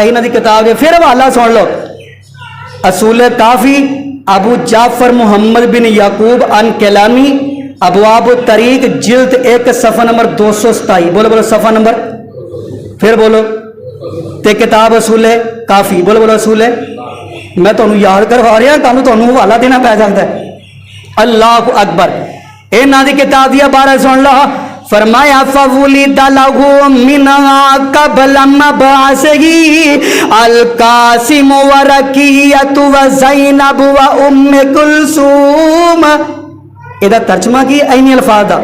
इन्हां दी किताब है। फिर हवाला सुन लो, असूल काफ़ी अबू जाफर मुहम्मद बिन याकूब अन कलामी अबवाब तरीक जिल्द 1 सफ़ा नंबर 227। बोलो बोलो सफ़ा नंबर, फिर बोलो। ते किताब असूल काफ़ी, बोलो बोलो असूल। मैं तुहानू याद करवा रहा, कल तुहानू हवाला देना पै सकता है। अल्लाह अकबर। इन्हां दी किताब दी बारे सुन लो। फरमाया फवुलिदा लहू मिनहा क़ब्ल मबअसिही अल कासिम व रकियतु व ज़ैनब व उम्मे कुलसूम। इहदा तर्जमा की इन्हीं अल्फाज दा।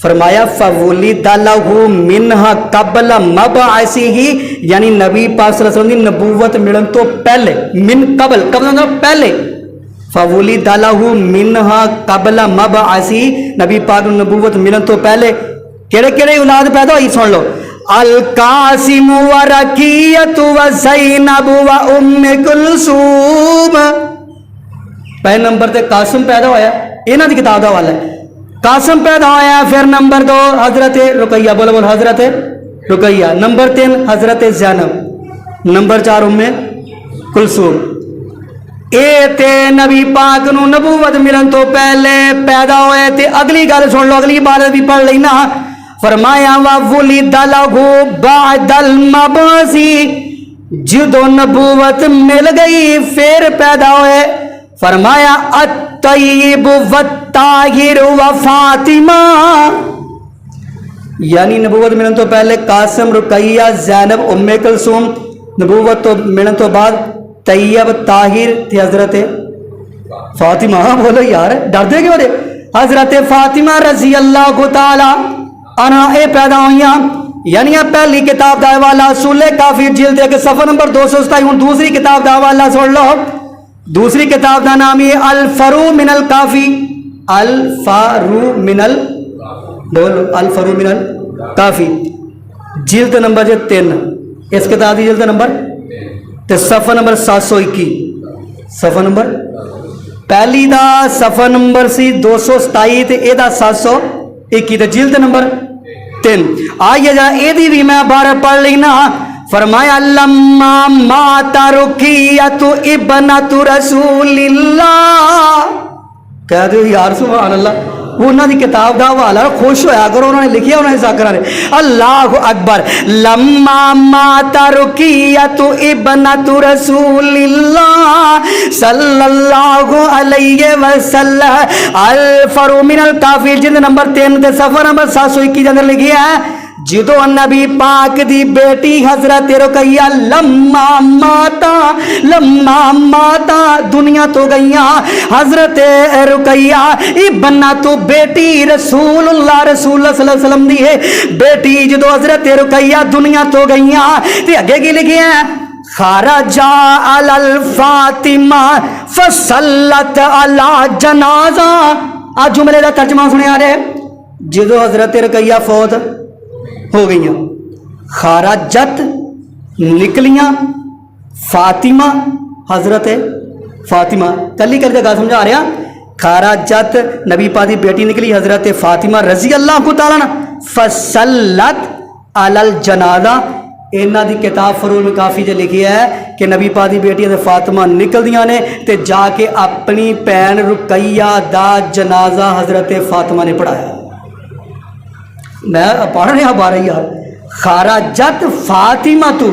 फरमाया फवुलिदा लहू मिनहा क़ब्ल मबअसिही, यानी नबी पाक सल्लल्लाहु अलैहि वसल्लम दी नबूवत मिलन तो पहले, मिन कबल, कबल मतलब पहले, फवुलिदा लहू मिनहा क़ब्ल मबअसिही, नबी पाक नूं नबूवत मिलन तो पहले केड़े केड़े औलाद पैदा हुई सुन लो। अल कासिम व रकियतु व ज़ैनब व उम्मे कुलसूम। पहले नंबर ते कासिम पैदा होया, इन्हां दी किताब दा हवाला है। कासिम पैदा होया। फिर नंबर 2 हजरत रुकैया, बोलो बोलो हजरत रुकैया। नंबर 3 हजरत ज़ैनब। नंबर 4 उम्मे कुलसूम। ए ते नबी पाक नूं नबूवत मिलन तो पहले पैदा होए। ते अगली गल सुन लो, अगली बात भी पढ़ लेना। फरमाया वा वुलिदा लहू बअदल मबअसी, जदों नबूवत मिल गई फिर पैदा होए। फरमाया अत्तय्यिब वत्ताहिर व फातिमा, यानी नबूवत मिलन तो पहले कासिम, रुकैया, ज़ैनब, उम्मे कुलसूम। नबूवत तो मिलन तो बाद तैयब, ताहिर थे हजरत फातिमा। बोलो यार डरते क्यों? हजरत फातिमा रजी अल्लाह तआला अन्हा ए पैदा हुईयां। यानी पहली किताब का हवाला असूल काफ़ी जिल्द 1 सफ़ा नंबर 227। हूँ दूसरी किताब का हवाला सुन लो। दूसरी किताब का नाम है अल फरू मिनल काफ़ी। अल फारू मिनल, बोलो अल फरू मिनल काफ़ी, जिल्द नंबर 3। इस किताब की जिल्द नंबर ते सफ़ा नंबर 721। सफ़ा नंबर पहली दा सफ़ा नंबर सी 227 ते एदा 721 ते जिल्द नंबर 3। आइए जा एदी भी मैं बार पढ़ लेना। फरमाया लम्मा माता रुकियतु इब्नतु रसूलिल्लाह। कह दो यार सुभान अल्लाह। उन्होंने किताब का हवाला खुश होया करो, उन्होंने लिखिया उन्होंने जाकरा ने। अल्लाह अकबर। लम्मा माता रुकियतु इब्नतु रसूलिल्लाह सल्लल्लाहु अलैहि वसल्लम अल फरू मिनल काफ़ी, जिल्द नंबर 3 ते सफ़ा नंबर 721 के अंदर लिखिया है। जदों नबी पाक दी बेटी हजरत रुकैया लम्मा माता दुनिया तो गईया। हजरत रुकैया इब्ना तो बेटी रसूलुल्लाह सल्लल्लाहु अलैहि वसल्लम दी है बेटी। जदों हजरत रुकैया दुनिया तो गईया ते अगे की लिखिया है खरजा अलल फातिमा फसल्लत अला जनाजा। आज जुमले का तर्जमा सुनिया रे। जदों हजरत रुकैया फौत हो गई, खाराजत निकलियां, फातिमा हजरत फातिमा कली कर जगह समझा रहा। खाराजत नबी पाक दी बेटी निकली हजरत फातिमा रजी अल्लाह तआला अन्हा। फसल्लत अलल जनाजा। इन्हां दी किताब फरूल काफ़ी च लिखी है कि नबी पाक दी बेटी फातिमा निकलदियां ने ते जाके अपनी भैन रुकैया दा जनाजा हजरत फातिमा ने पढ़ाया। मैं पढ़ रहा बारह यार। खाराजत फातिमा तू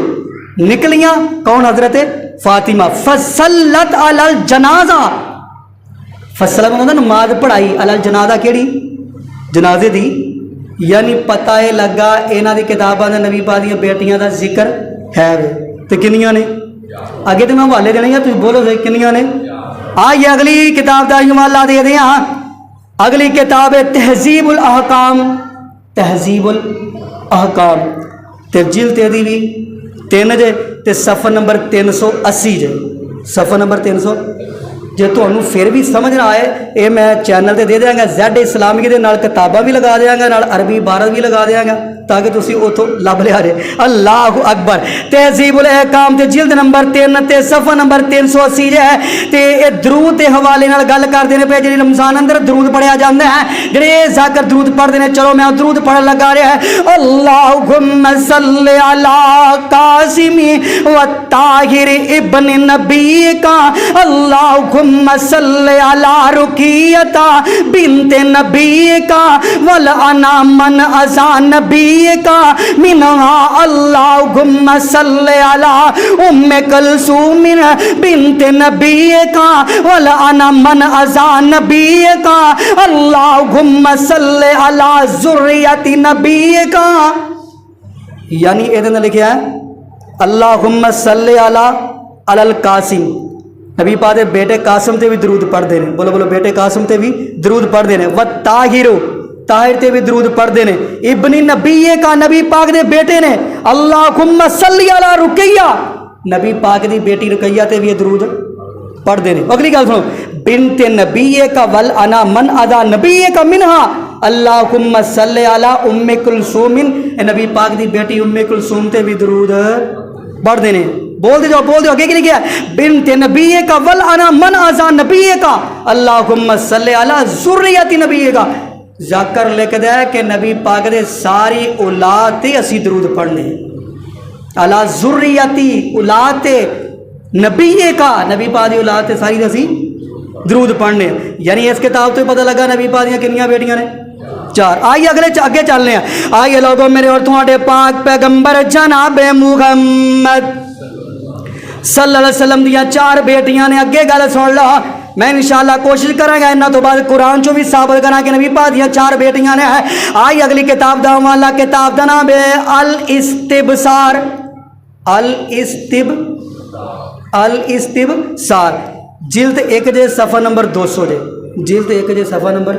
निकलियां, कौन हजरत फातिमा। फसल्लत अलल जनाजा, फसला मतलब नमाज पढ़ाई, अलल जनाजा केड़ी जनाजे दी। यानी पता है लगा इन्हां दी किताबां दा नबी पाक दी बेटियां दा जिक्र है ते किन्नियां ने। अगे तो मैं हवाले देने हैं, तुम बोलो सही किन्नियां ने। आइए अगली किताब का हवाला दे दें। अगली किताब है तहजीबुल अहकाम। तहजीबुल अहकाम ते जिल्द तेरी भी 3 जे ते सफ़ा नंबर 380 जे। सफ़ा नंबर 300 जे तुहानू फिर भी समझ ना आए ये मैं चैनल ते दे देंगा। ज़ेड इस्लामी के नाल किताबां भी लगा देंगा, नाल अरबी इबारत भी लगा देंगा ताकि तुसी उतो लभ लिया जे। अल्लाह अकबर। तहजीबुल अहकाम ते जिल्द नंबर 3 ते सफ़ा नंबर 380 जे ते ये दरूद के हवाले नाल गल करते हैं पे। जी रमज़ान अंदर दरूद पढ़िया जाता है, जे जाकर दरूद पढ़ते हैं। चलो मैं दरूद पढ़न लगा रहा है। अल्लाहुम्मा सल्लि अला कासिम व ताहिर इब्न नबी का अल्लाहुम्मा सल्ले अला रुकियता बिनते नबी का वल अना मन अज़ा नबी का मिनहा अल्लाहुम्मा सल्ले अला उम्मे कुलसूम बिनते नबी का वल अना मन अज़ा नबी का अल्लाहुम्मा सल्ले अला ज़ुर्रियति नबी का। यानी इधर लिखा है अल्लाहुम्मा सल्ले अला अलल कासिम, नबी पाक दे बेटे कासिम ते भी दरूद पढ़ते हैं। बोलो बोलो, बेटे कासिम ते भी दरूद पढ़ते हैं। व ताहिरो, ताहिर ते भी दरूद पढ़ते हैं। इब्नी नबी का, नबी पाक दे बेटे ने। अल्लाहुम्मा सल्ली अला रुकैया, नबी पाक दी बेटी रुकैया ते भी दरूद पढ़ते हैं। अगली गल सुनो, बिनते नबी का वल अना मन अदा नबी का मिनहा अल्लाहुम्मा सल्ले अला उम्मे कुलसूम, नबी पाक दी बेटी उम्मे कुलसूम ते भी दरूद पढ़ते हैं। बोल दो बोल दो, आगे क्या लिखा है? बिनते नबी का वल अना मन अज़ा नबी का अल्लाहुम्मा सल्ले अला ज़ुर्रियति नबी का। जाकर लिखदा है कि नबी पाक दे सारी औलाद ते असी दरूद पढ़ने, अला ज़ुर्रियति औलाद ते नबी का, नबी पाक दी औलाद ते सारी असी दरूद पढ़ने। यानी इस किताब तो पता लगा नबी पाक दियां कितनियां बेटियां ने? 4। आइए अगे चलने हैं। आइए लोगों, मेरे और तुम्हारे पाक पैगंबर जनाब मुहम्मद सल्लल्लाहु अलैहि वसल्लम दियां 4 बेटियां ने। अगे गल सुन लो, मैं इंशाअल्लाह कोशिश करांगा इन्हां तो बाद कुरान चो भी साबित करा कि नबी पाक दियां 4 बेटियां ने। आई अगली किताब दा हवाला, किताब दा नाम है अल इस्तिबसार। अल इस्तिबसार, जिल्द 1 जे सफ़ा नंबर 200 जे, जिल्द 1 जे सफ़ा नंबर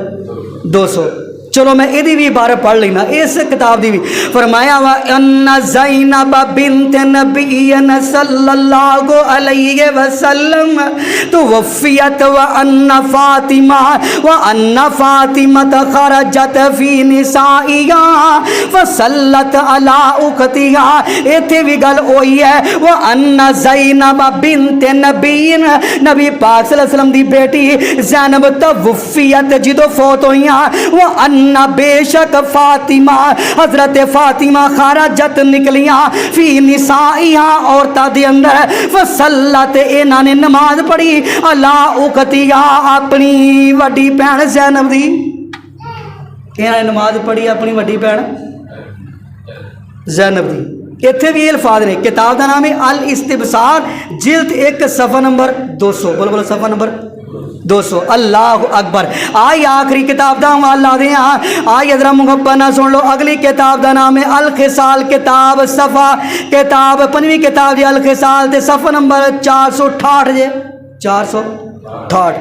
200। चलो मैं इहदी भी इबारत पढ़ लेना, इस किताब दी भी। फरमाया वा अन्ना ज़ैनब बिन्त नबीय्यन सल्लल्लाहु अलैहि वसल्लम तुवफ़ियत व अन्ना फातिमा खरजत फी निसाइहा फसल्लत अला उख्तिहा। इत्थे भी गल होई है, व अन्ना ज़ैनब बिन्त नबीय्यन, नबी पाक सल्लल्लाहु अलैहि वसल्लम दी बेटी ज़ैनब तुवफ़ियत जदों फौत होईयां, व अन्ना बेशक फातिमा, हजरत फातिमा खरजत निकलियां फी निसाइहा, औरतां दे अंदर, फसल्लत इन्हां ने नमाज पढ़ी अला उख्तिहा, अपनी वड्डी भैन ज़ैनब दी। इन्हां ने नमाज पढ़ी अपनी वड्डी भैन ज़ैनब दी। इत्थे भी अल्फाज ने। किताब का नाम है अल इस्तिबसार, जिल्द 1 सफ़ा नंबर 200। बोलो बोलो, सफ़ा नंबर 200। अल्लाह अकबर। आई आखिरी किताब का हवाला दें। आई जरा मुहब्बत ना सुन लो। अगली किताब का नाम है अल खिसाल, किताब सफ़ा, किताब 5वीं किताब जी अल खिसाल ते सफ़ा नंबर 468 जे, 468।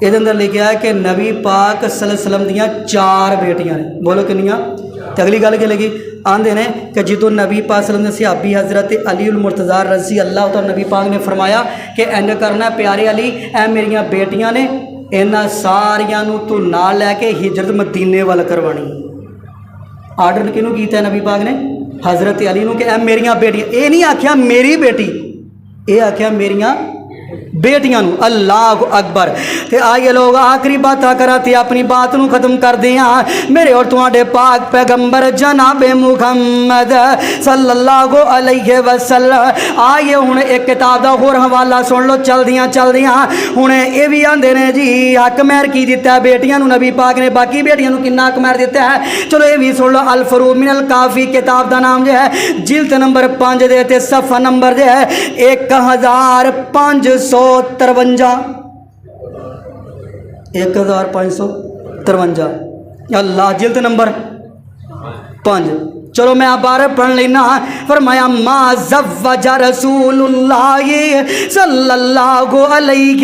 ये अंदर लिखा है कि नबी पाक सल्लल्लाहु अलैहि वसल्लम दियां 4 बेटियां ने। बोलो कितनियां? तो अगली गल क्या लगी? आंदे ने कि जो नबी पाक सल्लल्लाहु अलैहि वसल्लम ने सहाबी हज़रत अली उल मुर्तज़ा रज़ी अल्लाह तआला, नबी पाक ने फरमाया कि इंज करना प्यारे अली, ए मेरियां बेटियां ने, इन्हां सारियां नूं तू नाल लैके हिजरत मदीने वाल करवानी। आर्डर किहनूं कीता नबी पाक ने? हज़रत अली नूं कि ए मेरियां बेटियां। ये नहीं आख्या मेरी बेटी, ये आख्या मेरियां बेटियां नूं। अल्लाह अकबर। ते आइए लोग आखिरी बात करा ते अपनी बात नूं खत्म कर दे। मेरे और तुहाडे पाक पैगंबर जनाब मुहम्मद सल्लल्लाहु अलैहि वसल्लम। आइए हुण एक किताब दा होर हवाला सुन लो चलदियां चलदियां। हुण ये भी आंदे ने जी हक महर की दिता है बेटियां नूं नबी पाक ने, बाकी बेटियां नूं किन्ना हक महर दिता है। चलो ये भी सुन लो। अल फरूक मिनल काफ़ी किताब का नाम जो है, जिल्द नंबर 5 दे ते सफ़ा नंबर जो है 1553। 1553। अल्लाह, जिल्द नंबर 5। चलो मैं बार पढ़ लेना। फरमाया मा ज़व्वज रसूलुल्लाह सल्लल्लाहु अलैहि